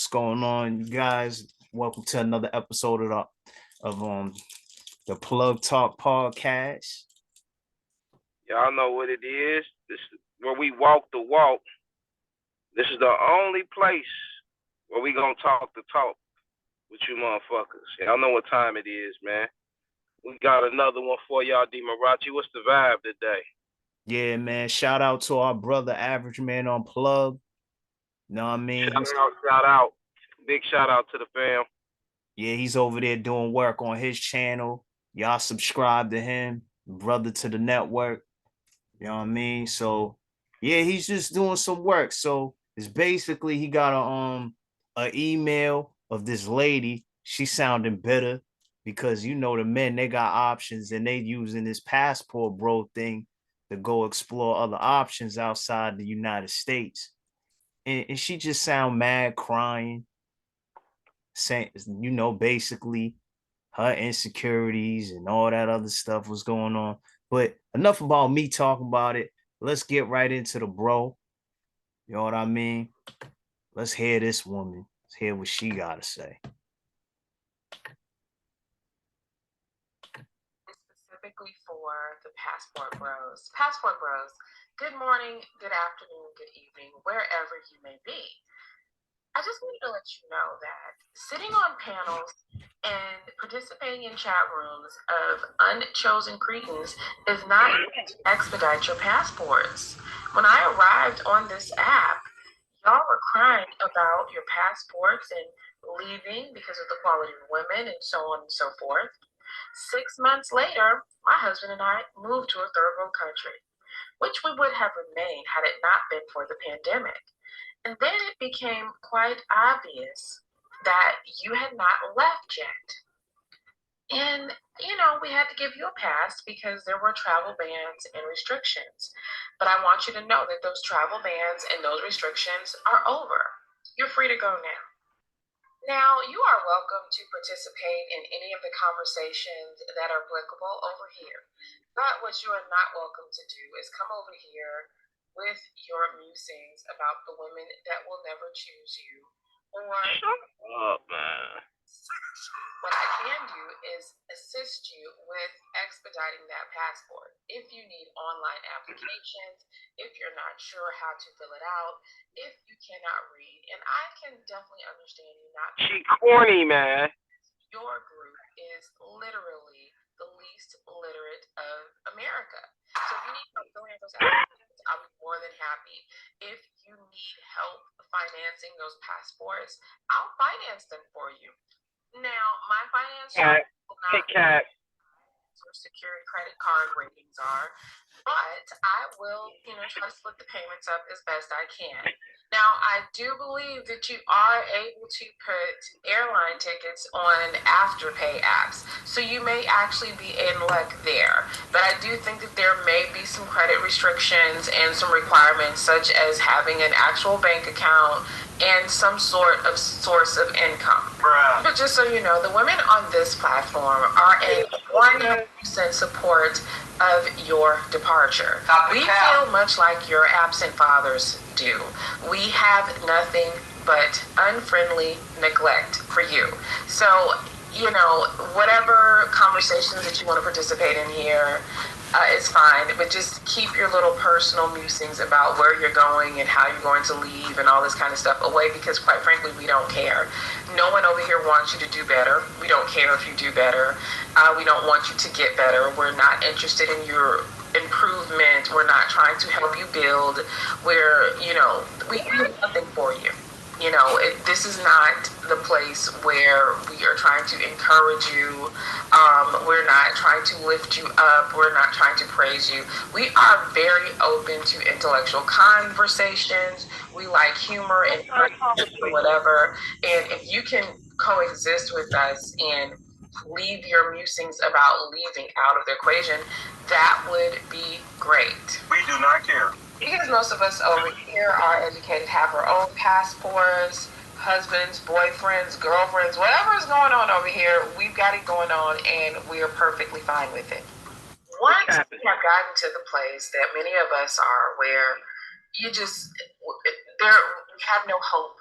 What's going on, you guys? Welcome to another episode of the Plug Talk podcast. Y'all know what it is. This is where we walk the walk. This is the only place where we gonna talk the talk with you motherfuckers. Y'all know what time it is, man. We got another one for y'all, D Marachi. What's the vibe today? Yeah, man. Shout out to our brother Average Man on Plug. Know what I mean? Shout out. Big shout out to the fam. Yeah, he's over there doing work on his channel. Y'all subscribe to him, brother to the network. You know what I mean? So yeah, he's just doing some work. So it's basically he got a email of this lady. She's sounding bitter because you know the men they got options and they using this passport bro thing to go explore other options outside the United States. And she just sound mad crying, saying, basically her insecurities and all that other stuff was going on. But enough about me talking about it. Let's get right into the bro. You know what I mean? Let's hear this woman. Let's hear what she got to say. Specifically for the Passport Bros. Passport Bros, good morning, good afternoon, good evening, wherever you may be. I just wanted to let you know that sitting on panels and participating in chat rooms of unchosen cretins is not to expedite your passports. When I arrived on this app, y'all were crying about your passports and leaving because of the quality of women and so on and so forth. 6 months later, my husband and I moved to a third world country, which we would have remained had it not been for the pandemic. And then it became quite obvious that you had not left yet. And, we had to give you a pass because there were travel bans and restrictions. But I want you to know that those travel bans and those restrictions are over. You're free to go now. Now, you are welcome to participate in any of the conversations that are applicable over here. But what you are not welcome to do is come over here with your musings about the women that will never choose you. Or shut up, man. What I can do is assist you with expediting that passport. If you need online applications, if you're not sure how to fill it out, if you cannot read, and I can definitely understand you not. She corny, man. Your group is literally the least literate of America. So if you need help filling out those applications, I'll be more than happy. If you need help financing those passports, I'll finance them for you. Now, my finance will not or secured credit card ratings are, but I will, try to split the payments up as best I can. Now, I do believe that you are able to put airline tickets on Afterpay apps, so you may actually be in luck there. But I do think that there may be some credit restrictions and some requirements, such as having an actual bank account and some sort of source of income. But just so you know, the women on this platform are in 100% support of your departure. We feel much like your absent fathers do. We have nothing but unfriendly neglect for you. So, whatever conversations that you want to participate in here, it's fine, but just keep your little personal musings about where you're going and how you're going to leave and all this kind of stuff away, because quite frankly, we don't care. No one over here wants you to do better. We don't care if you do better. We don't want you to get better. We're not interested in your improvement. We're not trying to help you build. We do nothing for you. This is not the place where we are trying to encourage you. We're not trying to lift you up. We're not trying to praise you. We are very open to intellectual conversations. We like humor and whatever. And if you can coexist with us and leave your musings about leaving out of the equation, that would be great. We do not care. Because most of us over here are educated, have our own passports, husbands, boyfriends, girlfriends, whatever is going on over here, we've got it going on, and we are perfectly fine with it. Once we have gotten to the place that many of us are, where you have no hope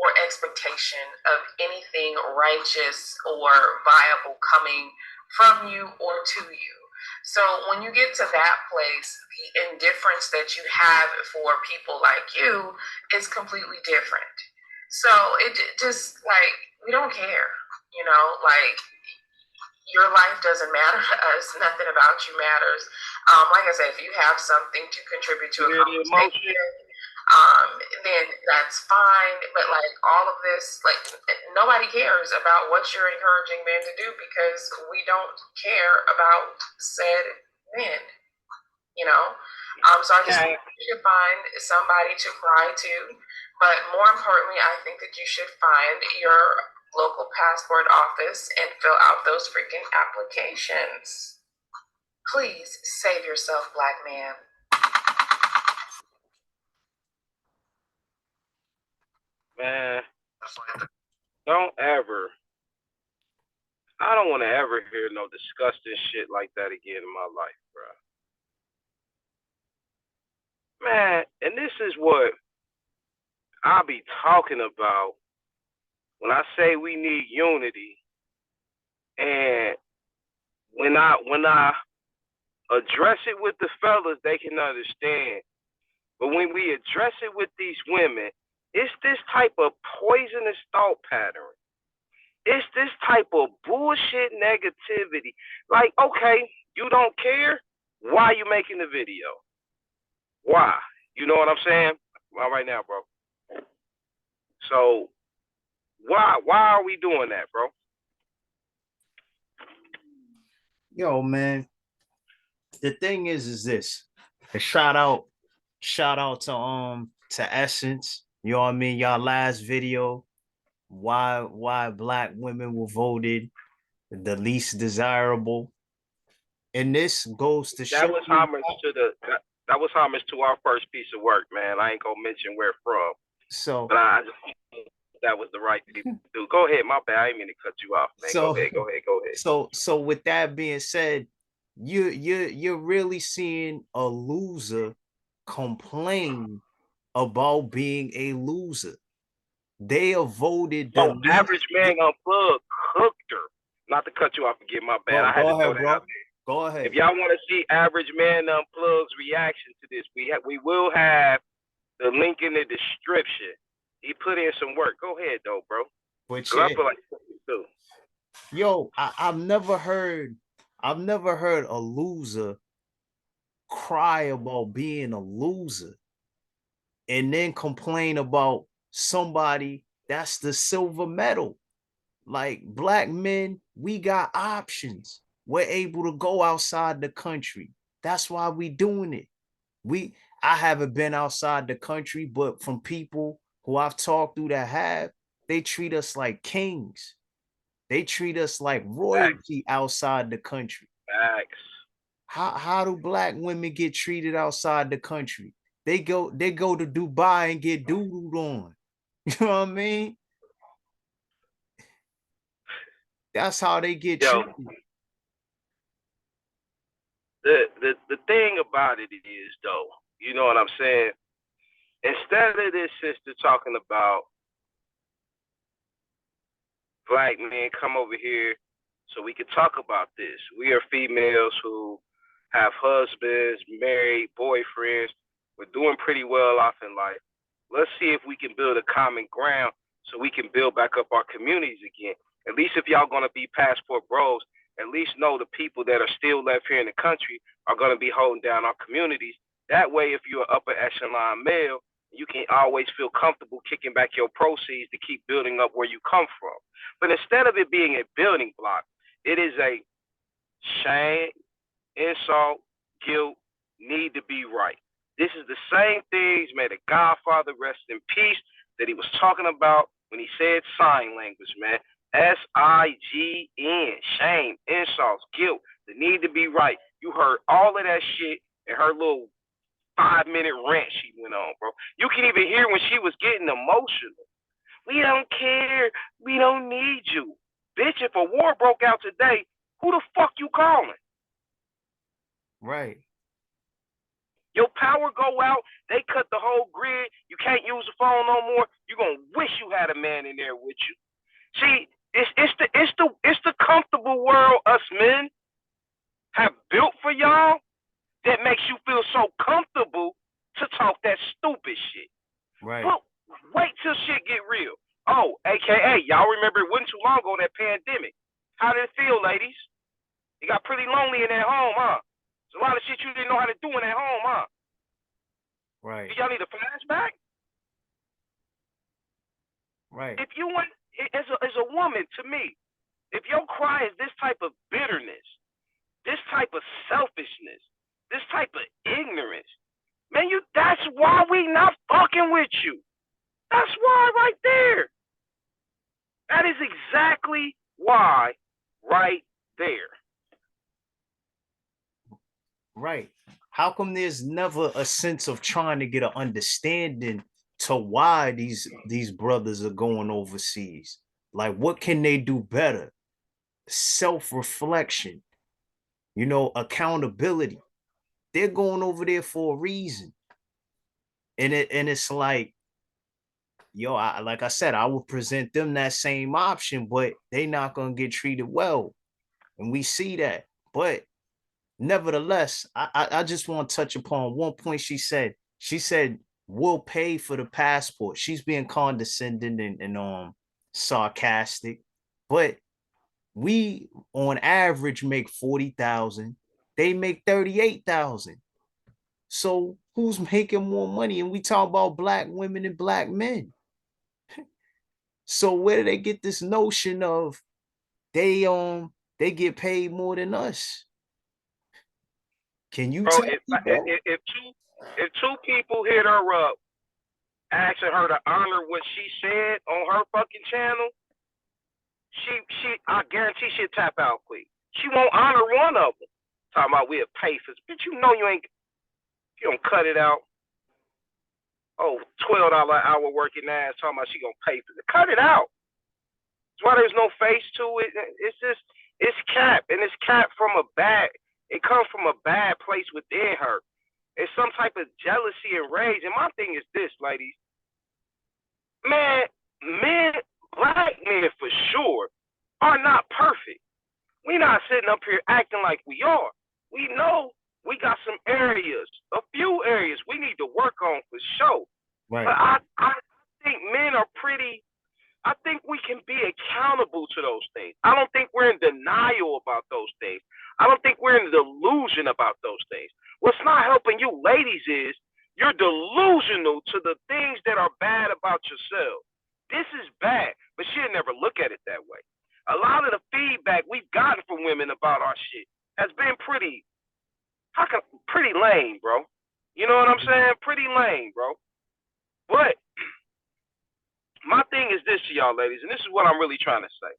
or expectation of anything righteous or viable coming from you or to you. So when you get to that place, the indifference that you have for people like you is completely different. So it just like, we don't care, you know, like your life doesn't matter to us. Nothing about you matters. Like I said, if you have something to contribute to a conversation, then that's fine. But like all of this, like nobody cares about what you're encouraging men to do because we don't care about said men. You know, so I just think you should find somebody to cry to. But more importantly, I think that you should find your local passport office and fill out those freaking applications. Please save yourself, Black man. Man, don't ever. I don't want to ever hear no disgusting shit like that again in my life, bro. Man, and this is what I be talking about when I say we need unity, and when I address it with the fellas, they can understand. But when we address it with these women, it's this type of poisonous thought pattern. It's this type of bullshit negativity. Like, okay, you don't care? Why are you making the video? Why? You know what I'm saying? All right now, bro. So why are we doing that, bro? Yo, man. The thing is this. A shout out to Essence. You know what I mean? Y'all last video. Why Black women were voted the least desirable. And this goes to show that was homage to our first piece of work, man. I ain't gonna mention where from. So but I just that was the right thing to do. Go ahead, my bad. I didn't mean to cut you off, man. Go ahead. So with that being said, you're really seeing a loser complain about being a loser. They have voted the least. Average Man Unplugged cooked her. Not to cut you off again, my bad. I had to throw that out there. Go ahead. If y'all want to see Average Man Unplugged's reaction to this, we will have the link in the description. He put in some work. Go ahead though, bro. But yeah. I feel like too. Yo, I've never heard a loser cry about being a loser and then complain about somebody that's the silver medal. Like Black men, we got options. We're able to go outside the country. That's why we doing it. I haven't been outside the country, but from people who I've talked to that have, they treat us like kings. They treat us like royalty outside the country. Facts. How do Black women get treated outside the country? They go to Dubai and get doodled on. You know what I mean? That's how they get treated. The thing about it is, though, you know what I'm saying? Instead of this sister talking about Black men, come over here so we can talk about this. We are females who have husbands, married, boyfriends. We're doing pretty well off in life. Let's see if we can build a common ground so we can build back up our communities again. At least if y'all going to be passport bros, at least know the people that are still left here in the country are going to be holding down our communities. That way, if you're an upper echelon male, you can always feel comfortable kicking back your proceeds to keep building up where you come from. But instead of it being a building block, it is a shame, insult, guilt, need to be right. This is the same things, may the Godfather rest in peace, that he was talking about when he said sign language, man. SIGN, shame, insults, guilt, the need to be right. You heard all of that shit in her little 5-minute rant she went on, bro. You can even hear when she was getting emotional. We don't care. We don't need you. Bitch, if a war broke out today, who the fuck you calling? Right. Your power go out, they cut the whole grid, you can't use the phone no more, you're gonna wish you had a man in there with you. See, it's the comfortable world us men have built for y'all that makes you feel so comfortable to talk that stupid shit. Right. But wait till shit get real. Oh, AKA, y'all remember it wasn't too long ago, that pandemic. How did it feel, ladies? You got pretty lonely in that home, huh? There's a lot of shit you didn't know how to do in that home, huh? Right. Do y'all need a flashback? Right. If you want, as a woman, to me, if your cry is this type of bitterness, this type of selfishness, this type of ignorance, man, that's why we not fucking with you. That's why right there. That is exactly why right there. Right. How come there's never a sense of trying to get an understanding to why these brothers are going overseas? Like, what can they do better? Self-reflection, accountability. They're going over there for a reason. And it's like, like I said, I would present them that same option, but they not gonna get treated well. And we see that. But nevertheless, I just want to touch upon one point she said. She said, we'll pay for the passport. She's being condescending and sarcastic. But we on average make 40,000. They make 38,000. So who's making more money? And we talk about black women and black men. So where do they get this notion of they get paid more than us? Can you tell me, bro? If two people hit her up asking her to honor what she said on her fucking channel, she I guarantee she'll tap out quick. She won't honor one of them. Talking about we'll pay for this. Bitch, you don't cut it out. Oh, $12 an hour working ass talking about she gonna pay for it. Cut it out. That's why there's no face to it. It's cap, and it's cap from it comes from a bad place within her. It's some type of jealousy and rage. And my thing is this, ladies. Man, black men for sure, are not perfect. We not sitting up here acting like we are. We know we got some areas, a few areas we need to work on for sure. Right. But I think men are I think we can be accountable to those things. I don't think we're in denial about those things. I don't think we're in delusion about those things. What's not helping you ladies is you're delusional to the things that are bad about yourself. This is bad, but she'll never look at it that way. A lot of the feedback we've gotten from women about our shit has been pretty lame, bro. You know what I'm saying? Pretty lame, bro. But my thing is this to y'all ladies, and this is what I'm really trying to say.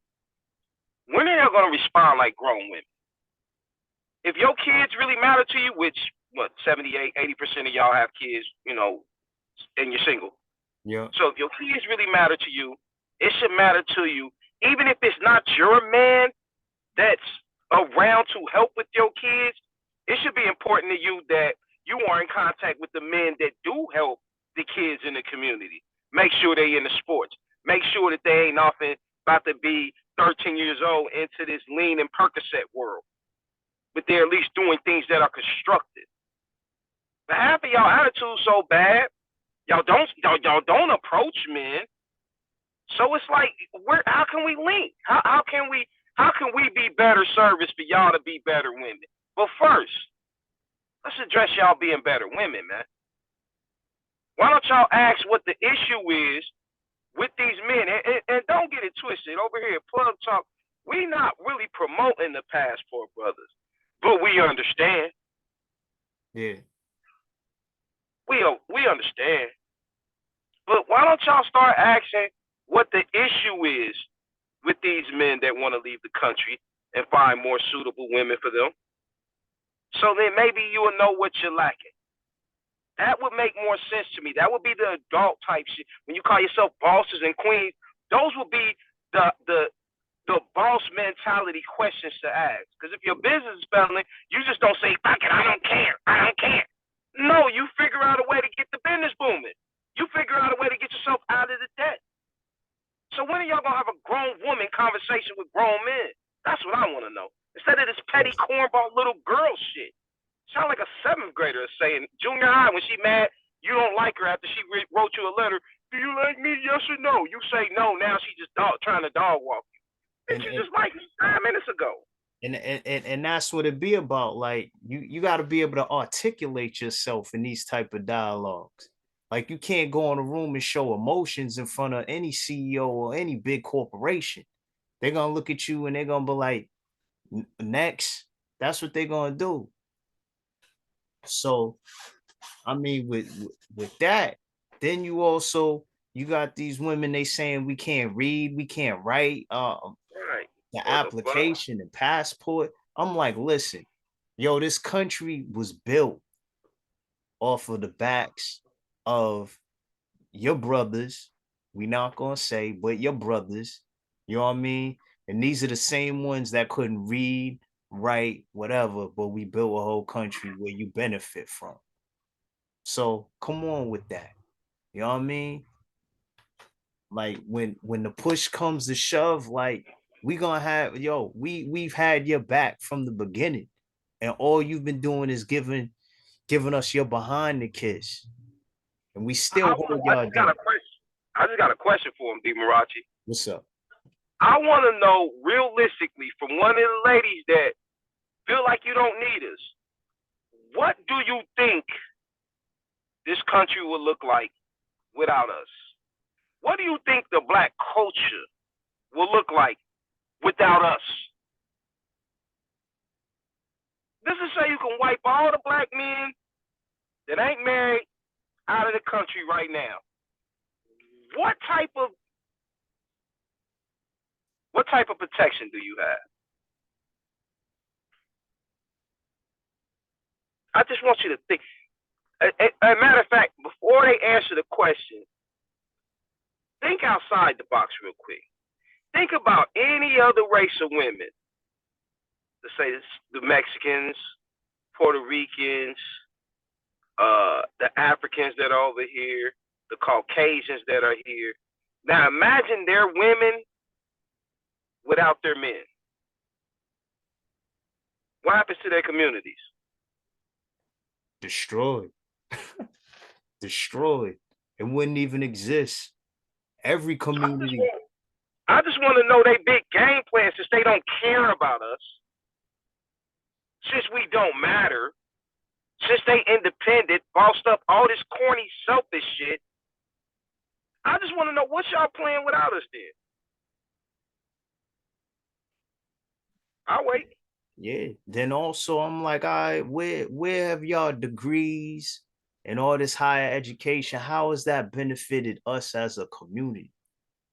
Women are going to respond like grown women. If your kids really matter to you, which, 78, 80% of y'all have kids, and you're single. Yeah. So if your kids really matter to you, it should matter to you, even if it's not your man that's around to help with your kids. It should be important to you that you are in contact with the men that do help the kids in the community. Make sure they in the sports. Make sure that they ain't often about to be 13 years old into this lean and Percocet world. But they're at least doing things that are constructive. But half of y'all attitude so bad, y'all don't approach men. So it's like, how can we link? How can we be better service for y'all to be better women? But first, let's address y'all being better women, man. Why don't y'all ask what the issue is with these men? And don't get it twisted. Over here at Plug Talk, we not really promoting the Passport Brothers, but we understand. Yeah. We understand. But why don't y'all start asking what the issue is with these men that want to leave the country and find more suitable women for them? So then maybe you will know what you're lacking. That would make more sense to me. That would be the adult type shit. When you call yourself bosses and queens, those would be the boss mentality questions to ask. Because if your business is failing, you just don't say, fuck it, I don't care. No, you figure out a way to get the business booming. You figure out a way to get yourself out of the debt. So when are y'all gonna have a grown woman conversation with grown men? That's what I want to know. Instead of this petty cornball little girl shit. Sound like a seventh grader saying junior high when she mad you don't like her after she wrote you a letter. Do you like me? Yes or no? You say no. Now she just trying to dog walk you. You just like me 5 minutes ago. And that's what it be about. Like you got to be able to articulate yourself in these type of dialogues. Like you can't go in a room and show emotions in front of any CEO or any big corporation. They're gonna look at you and they're gonna be like, next. That's what they're gonna do. So, I mean, with that, then you got these women. They saying we can't read, we can't write. Right. The application and passport. I'm like, listen, yo, this country was built off of the backs of your brothers. We not gonna say, but your brothers. You know what I mean? And these are the same ones that couldn't read, write, whatever, but we built a whole country where you benefit from. So come on with that. You know what I mean? Like when the push comes to shove, like we gonna have we've had your back from the beginning, and all you've been doing is giving us your behind the kiss, and we still hold y'all down. I just got a question for him, D. Marachi. What's up? I want to know realistically from one of the ladies that feel like you don't need us. What do you think this country will look like without us? What do you think the black culture will look like without us? This is say you can wipe all the black men that ain't married out of the country right now. What type of protection do you have? I just want you to think. As a matter of fact, before they answer the question, think outside the box real quick. Think about any other race of women. Let's say the Mexicans, Puerto Ricans, the Africans that are over here, the Caucasians that are here. Now imagine their women without their men. What happens to their communities? Destroyed. Destroyed. It wouldn't even exist. Every community. I just want to know they big game plan since they don't care about us. Since we don't matter. Since they independent, bossed up all this corny, selfish shit. I just want to know what y'all playing without us then. I'll wait. Yeah. Then also I'm like, all right, where have y'all degrees and all this higher education? How has that benefited us as a community?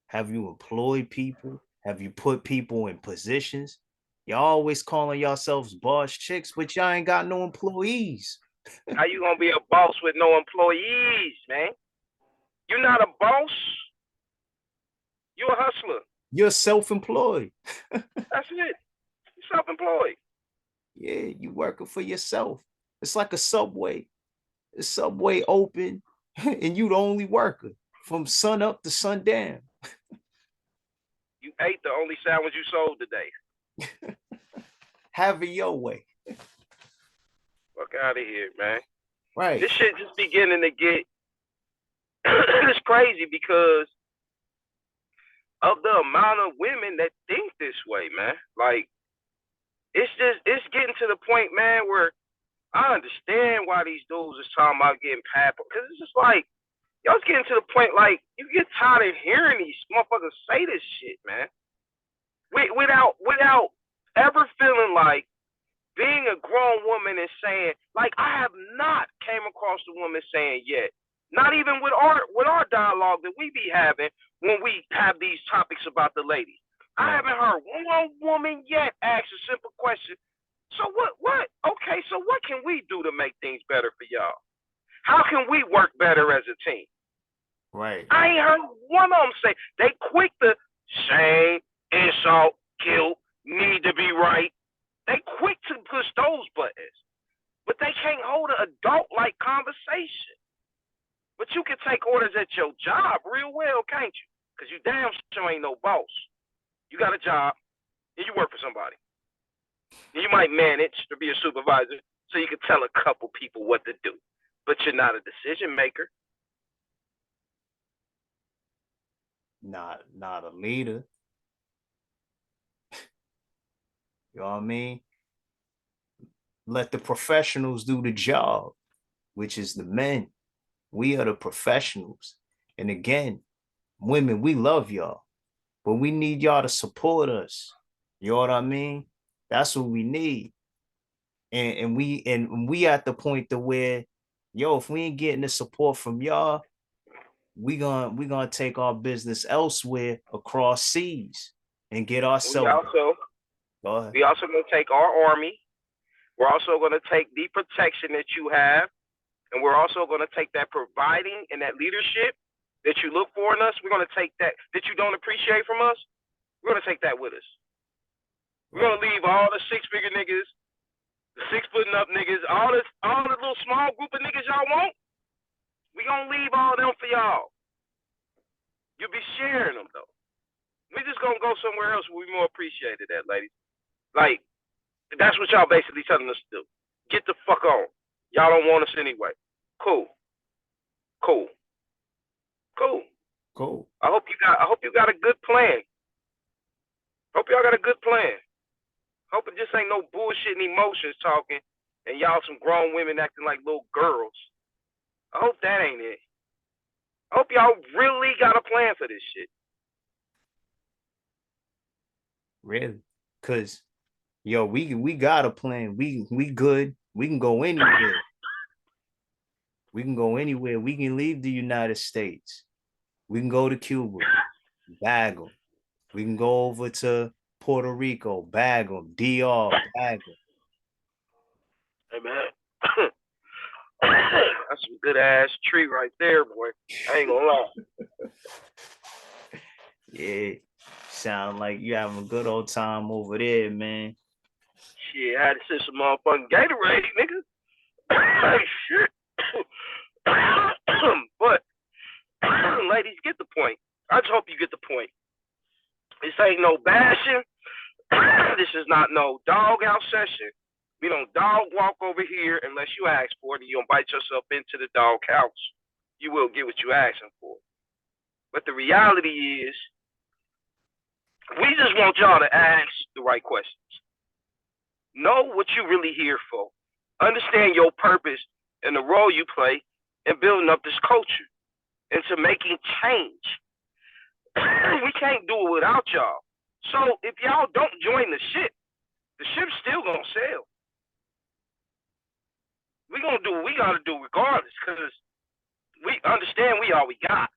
Have you employed people? Have you put people in positions? Y'all always calling yourselves boss chicks, but y'all ain't got no employees. How you gonna be a boss with no employees, man? You're not a boss. You're a hustler. You're self-employed. That's it. You're self-employed. Yeah, you working for yourself. It's like a Subway. The Subway open, and you the only worker from sun up to sundown. You ate the only sandwich you sold today. Have it your way. Fuck out of here, man. Right. This shit just beginning to get it's crazy because of the amount of women that think this way, man. Like it's getting to the point, man, where I understand why these dudes is talking about getting pap, because it's just like y'all's getting to the point like you get tired of hearing these motherfuckers say this shit, man. Without ever feeling like being a grown woman and saying, like, I have not came across a woman saying yet, not even with our dialogue that we be having when we have these topics about the ladies. I haven't heard one woman yet ask a simple question. So what? Okay, so what can we do to make things better for y'all? How can we work better as a team? Right. I ain't heard one of them say they quick to shame, insult, guilt, need to be right. They quick to push those buttons. but they can't hold an adult-like conversation. But you can take orders at your job real well, can't you? Because you damn sure ain't no boss. You got a job, and you work for somebody. And you might manage to be a supervisor so you can tell a couple people what to do. But you're not a decision maker. Not a leader. You know what I mean? Let the professionals do the job, which is the men. We are the professionals. And again, women, we love y'all, but we need y'all to support us. You know what I mean? That's what we need. And we at the point to where, yo, if we ain't getting the support from y'all, we gonna take our business elsewhere across seas and get ourselves. We also gonna take our army. We're also gonna take the protection that you have, and we're also gonna take that providing and that leadership that you look for in us. We're gonna take that you don't appreciate from us. We're gonna take that with us. We're gonna leave all the 6-figure niggas, the 6-footing up niggas, all the little small group of niggas y'all want. We gonna leave all them for y'all. You'll be sharing them though. We just gonna go somewhere else where we more appreciated that, ladies. Like, that's what y'all basically telling us to do. Get the fuck on. Y'all don't want us anyway. Cool. I hope you got a good plan. Hope y'all got a good plan. Hope it just ain't no bullshit and emotions talking and y'all some grown women acting like little girls. I hope that ain't it. I hope y'all really got a plan for this shit. Really? Cause yo, we got a plan. We good. We can go anywhere. We can go anywhere. We can leave the United States. We can go to Cuba, bag them. We can go over to Puerto Rico, bag them. DR, bag them. Hey man, that's some good ass tree right there, boy. I ain't gonna lie. Yeah, sound like you having a good old time over there, man. Shit, I had to send some motherfucking Gatorade, nigga. Shit. But ladies, get the point. I just hope you get the point. This ain't no bashing. This is not no dog out session. We don't dog walk over here unless you ask for it and you don't bite yourself into the dog house. You will get what you asking for. But the reality is, we just want y'all to ask the right questions. Know what you're really here for. Understand your purpose and the role you play in building up this culture into making change. We can't do it without y'all. So if y'all don't join the ship's still gonna sail. We gonna do what we gotta do regardless, because we understand we all we got.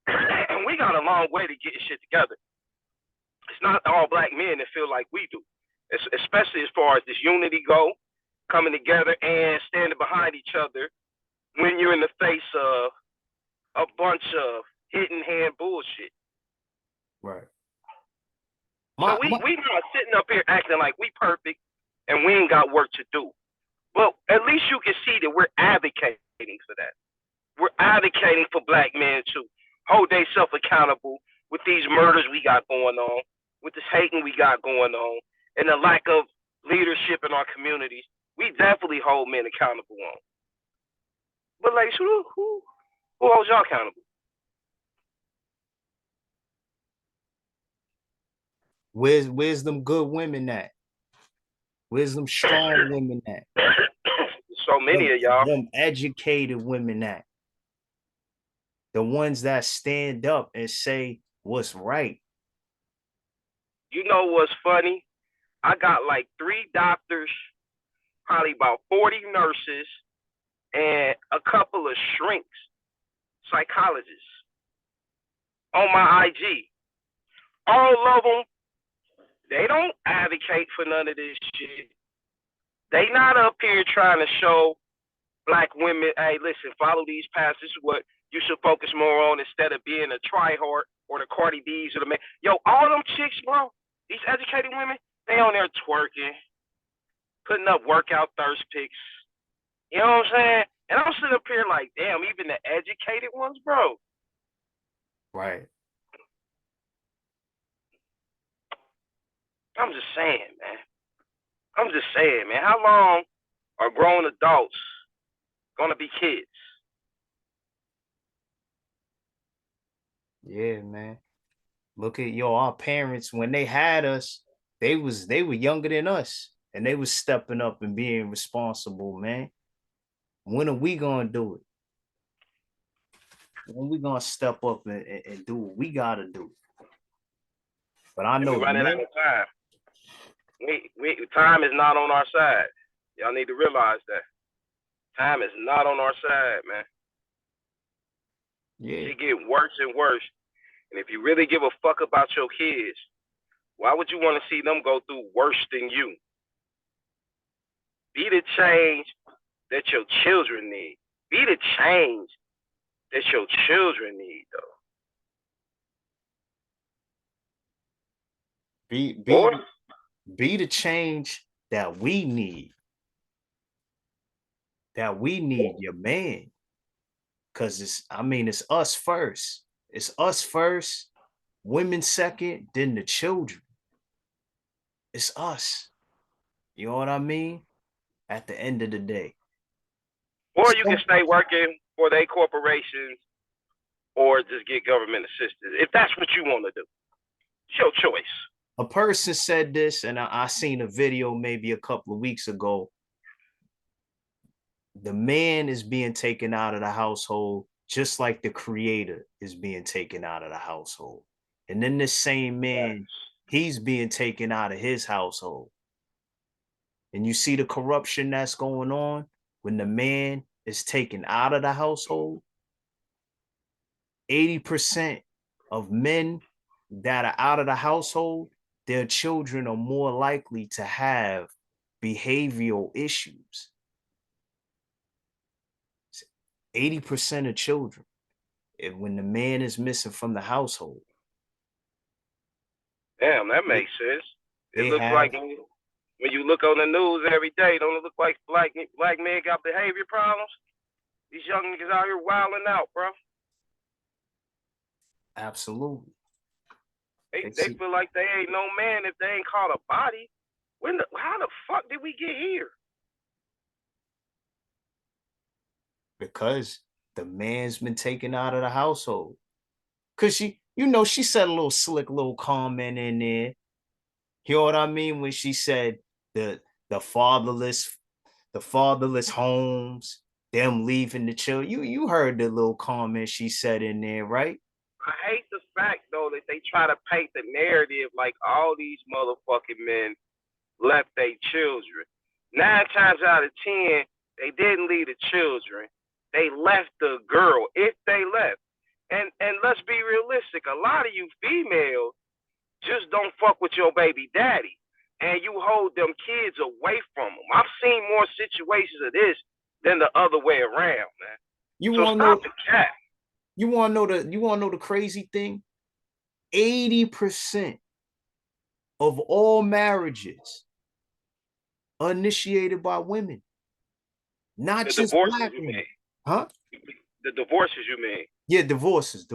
And we got a long way to get shit together. It's not all black men that feel like we do, especially as far as this unity go, coming together and standing behind each other when you're in the face of a bunch of hidden hand bullshit. Right. So we not sitting up here acting like we perfect and we ain't got work to do. But at least you can see that we're advocating for that. We're advocating for black men to hold themselves accountable with these murders we got going on, with this hating we got going on, and the lack of leadership in our communities. We definitely hold men accountable on. But ladies, who holds y'all accountable? Where's them good women at? Where's them strong women at? So many of y'all. Them educated women at. The ones that stand up and say what's right. You know what's funny? I got like 3 doctors, probably about 40 nurses, and a couple of shrinks, psychologists, on my IG. All of them, they don't advocate for none of this shit. They not up here trying to show black women, hey, listen, follow these paths. This is what you should focus more on instead of being a tryhard or the Cardi B's or the man. Yo, all them chicks, bro, these educated women, they on there twerking. putting up workout thirst pics. You know what I'm saying? And I'm sitting up here like, damn, even the educated ones, bro. Right. I'm just saying, man. I'm just saying, man. How long are grown adults gonna be kids? Yeah, man. Look at our parents when they had us, they were younger than us and they was stepping up and being responsible, man. When are we gonna do it? When we gonna step up and do what we gotta do? But I And know we're the running out men, of time. Time is not on our side. Y'all need to realize that. Time is not on our side, man. yeah, It get worse and worse. And if you really give a fuck about your kids, why would you want to see them go through worse than you? Be the change that your children need. Be the change that your children need, though. Boy, be the change that we need. That we need, your man. Cause it's us first. It's us first, women second, then the children. It's us. You know what I mean? At the end of the day. or you can stay working for their corporations or just get government assistance if that's what you want to do. It's your choice. A person said this, and I seen a video maybe a couple of weeks ago. The man is being taken out of the household just like the creator is being taken out of the household. And then this same man, he's being taken out of his household. And you see the corruption that's going on when the man is taken out of the household. 80% of men that are out of the household, their children are more likely to have behavioral issues. 80% of children, when the man is missing from the household. Damn, that makes sense. It looks have, like when you look on the news every day, don't it look like black men got behavior problems? These young niggas out here wilding out, bro. Absolutely. They feel like they ain't no man if they ain't caught a body. How the fuck did we get here? Because the man's been taken out of the household. Cause she said a little slick little comment in there. You know what I mean? When she said the fatherless homes, them leaving the children. You heard the little comment she said in there, right? I hate the fact though that they try to paint the narrative like all these motherfucking men left their children. 9 times out of 10, they didn't leave the children. They left the girl, if they left. And let's be realistic. A lot of you females just don't fuck with your baby daddy, and you hold them kids away from them. I've seen more situations of this than the other way around, man. You want to know the crazy thing? 80% of all marriages are initiated by women, not just black women. Huh? The divorces, you mean? Yeah, divorces,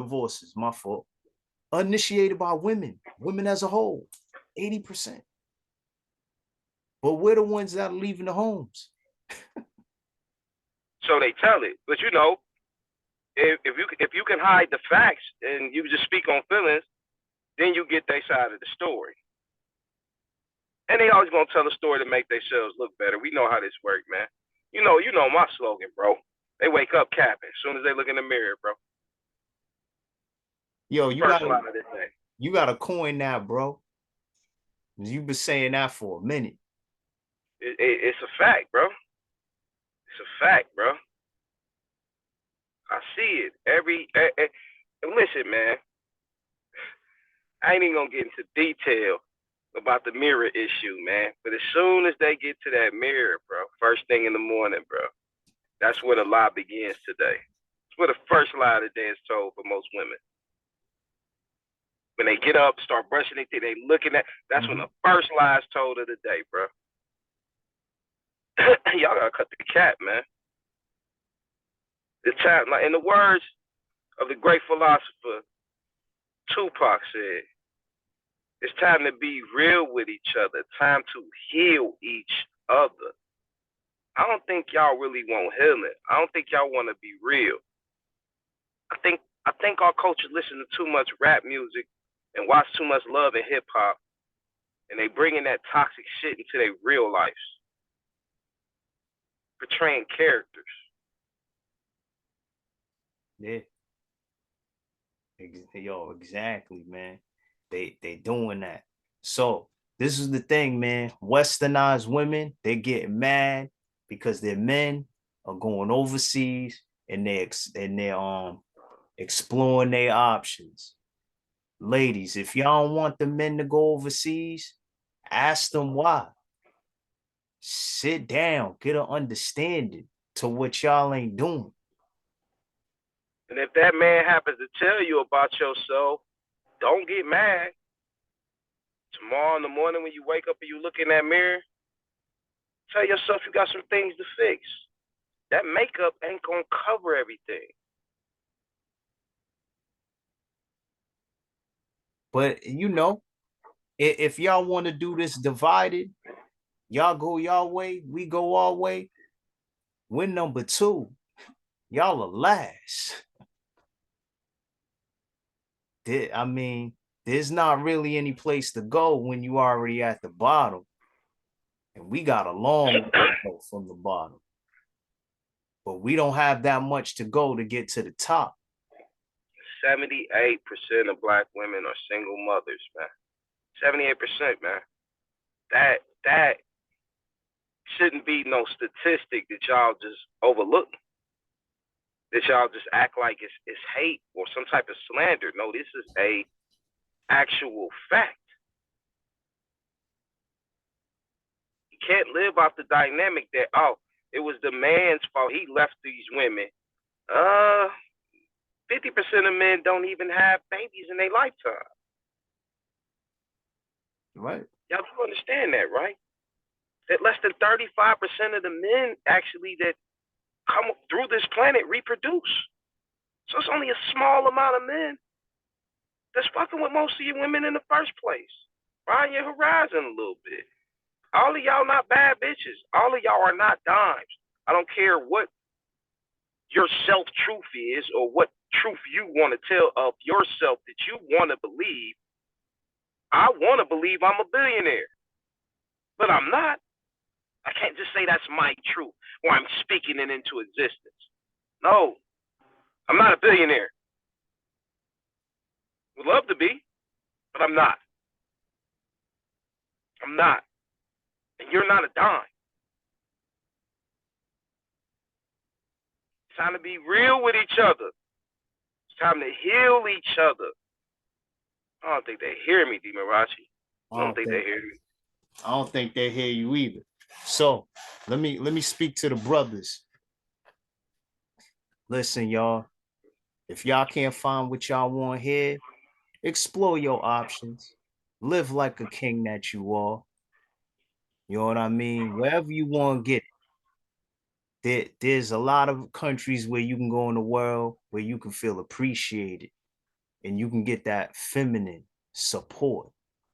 my fault. Initiated by women as a whole, 80%. But we're the ones that are leaving the homes. So they tell it, but you know, if you can hide the facts and you just speak on feelings, then you get their side of the story. And they always gonna tell a story to make themselves look better. We know how this works, man. You know my slogan, bro. They wake up capping as soon as they look in the mirror, bro. Yo, you gotta coin that, bro. You've been saying that for a minute. It's a fact, bro. It's a fact, bro. I see it listen, man. I ain't even gonna get into detail about the mirror issue, man. But as soon as they get to that mirror, bro, first thing in the morning, bro, that's where the lie begins today. It's where the first lie of the day is told for most women. When they get up, start brushing their teeth, they looking at, that's when the first lie is told of the day, bro. Y'all gotta cut the cap, man. The time, like in the words of the great philosopher Tupac said, it's time to be real with each other. Time to heal each other. I don't think y'all really want healing. I don't think y'all want to be real. I think our culture listen to too much rap music and watch too much love and hip hop, and they bringing that toxic shit into their real lives, portraying characters. Yeah. Yo, exactly, man. They doing that. So this is the thing, man. Westernized women, they getting mad because their men are going overseas and they're exploring their options. Ladies, if y'all don't want the men to go overseas, ask them why. Sit down, get an understanding to what y'all ain't doing. And if that man happens to tell you about yourself, don't get mad. Tomorrow in the morning when you wake up and you look in that mirror, tell yourself you got some things to fix. That makeup ain't gonna cover everything. But you know, if y'all want to do this divided, y'all go y'all way, we go our way. We're number two. Y'all are last. I mean, there's not really any place to go when you already at the bottom. And we got a long way to go from the bottom. But we don't have that much to go to get to the top. 78% of black women are single mothers, man. 78%, man. That shouldn't be no statistic that y'all just overlook. That y'all just act like it's hate or some type of slander. No, this is a actual fact. You can't live off the dynamic that, oh, it was the man's fault. He left these women. 50% of men don't even have babies in their lifetime. Right. Y'all do understand that, right? That less than 35% of the men actually that come through this planet reproduce. So it's only a small amount of men that's fucking with most of you women in the first place. Broaden your horizon a little bit. All of y'all not bad bitches. All of y'all are not dimes. I don't care what your self-truth is or what truth you want to tell of yourself that you want to believe. I want to believe I'm a billionaire, but I'm not. I can't just say that's my truth or I'm speaking it into existence. No, I'm not a billionaire. Would love to be, but I'm not. I'm not. And you're not a dime. It's time to be real with each other. It's time to heal each other. I don't think they hear me, DiMarachi. I don't think they hear me. I don't think they hear you either. So let me speak to the brothers. Listen, y'all. If y'all can't find what y'all want here, explore your options. Live like a king that you are. You know what I mean? Wherever you want to get it. There's a lot of countries where you can go in the world where you can feel appreciated and you can get that feminine support,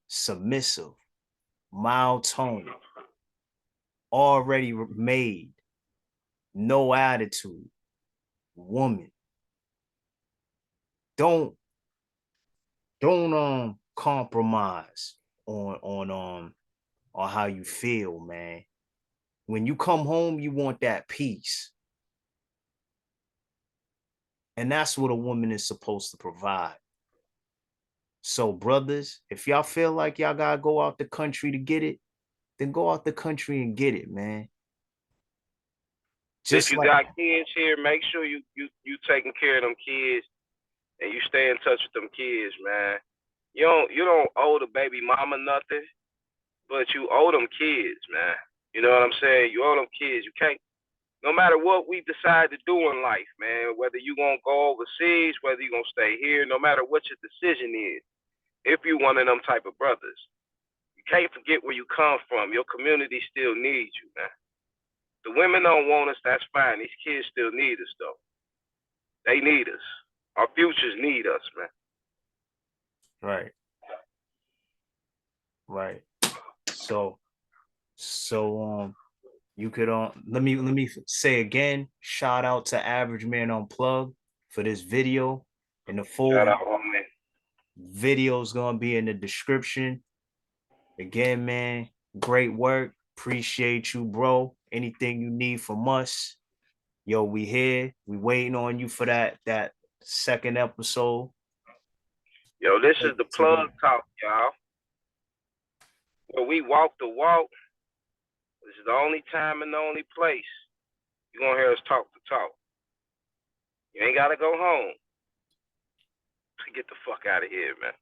submissive, mild tone, already made, no attitude, woman. Don't compromise on how you feel, man. When you come home, you want that peace. And that's what a woman is supposed to provide. So, brothers, if y'all feel like y'all gotta go out the country to get it, then go out the country and get it, man. Just if you got kids here, make sure you taking care of them kids and you stay in touch with them kids, man. You don't owe the baby mama nothing, but you owe them kids, man. You know what I'm saying? You owe them kids. You can't, no matter what we decide to do in life, man, whether you gonna go overseas, whether you gonna stay here, no matter what your decision is, if you one of them type of brothers, you can't forget where you come from. Your community still needs you, man. the women don't want us, that's fine. These kids still need us, though. They need us. Our futures need us, man. Right. Right. So you could let me say again, shout out to Average Man Unplugged for this video, and the full Shout out, homie. video is gonna be in the description. Again, man, great work. Appreciate you, bro. Anything you need from us, yo, we here. We waiting on you for that second episode. Yo, this is the plug talk, y'all. Where we walk the walk. This is the only time and the only place you're gonna hear us talk the talk. You ain't gotta go home to get the fuck out of here, man.